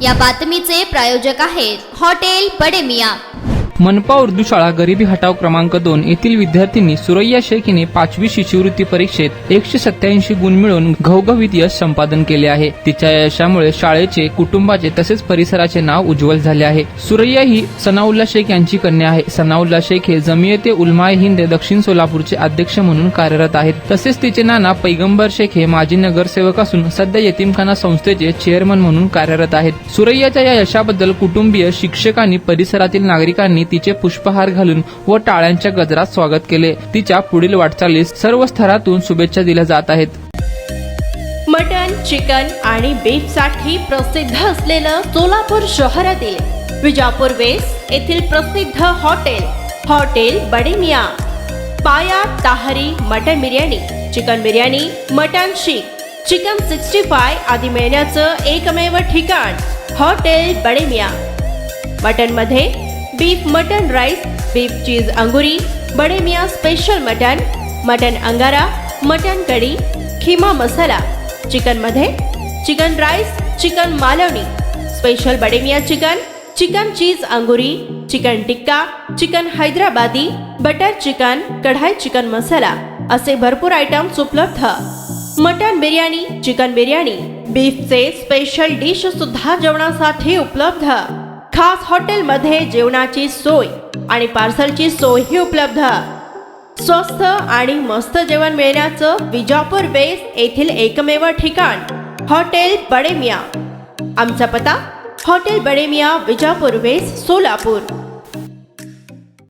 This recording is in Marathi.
या बातमीचे प्रायोजक आहेत हॉटेल बडे मियां। मनपा उर्दू शाळा गरिबी हटाव क्रमांक 2 येथील विद्यार्थिनी सुरैया शेख हिने 5वी शिष्यवृत्ती परीक्षेत 187 गुण मिळवून घवघवीत यश संपादन केले आहे। तिच्या यशामुळे शाळेचे, कुटुंबाचे तसेच परिसराचे नाव उज्ज्वल झाले आहे। सुरैया ही सनाउल्ला शेख यांची कन्या आहे। सनाउल्ला शेख हे जमियते उलमाए हिंद दक्षिण सोलापूरचे अध्यक्ष म्हणून कार्यरत आहेत। तसेच तिचे नाना पैगंबर शेख हे माजी नगरसेवक असून सध्या यतीमखाना संस्थेचे चेअरमन म्हणून कार्यरत आहेत। सुरैयाच्या या यशाबद्दल कुटुंबीय, शिक्षकांनी, परिसरातील नागरिकांनी तिचे पुष्पहार घालून व टाळ्यांच्या गजरात स्वागत केले। तिच्या पुढील वाटचालीस सर्व स्तरातून शुभेच्छा दिल्या जात आहेत। मटन, चिकन आणि बीफ साठी प्रसिद्ध असलेलं सोलापूर शहरातील विजापूर वेस्ट येथील प्रसिद्ध हॉटेल बडे मियां। पाया, ताहरी, mutton biryani, chicken biryani, mutton शीख, चिकन 65 आदी मिळण्याचं एकमेव ठिकाण हॉटेल बडे मियां। मटन मध्ये beef mutton rice, beef cheese अंगुरी, Bade Miyan special mutton, mutton अंगारा, मटन कढी, खिमा मसाला। चिकन मध्ये chicken rice, chicken Malvani, special Bade Miyan chicken, chicken cheese अंगुरी, chicken tikka, chicken Hyderabadi, butter chicken, कढाई चिकन मसाला असे भरपूर आयटम्स उपलब्ध। मटन बिर्याणी, चिकन बिर्याणी, बीफचे स्पेशल डिश सुद्धा जेवणासाठी उपलब्ध। खास हॉटेलमध्ये जेवणाची सोय आणि पार्सलची सोयही उपलब्ध। स्वस्त आणि मस्त जेवण मिळण्याचं विजापूर वेस्ट येथील एकमेव ठिकाण हॉटेल बडे मियां। आमचा पत्ता हॉटेल बडे मियां, विजापूर वेस्ट, सोलापूर।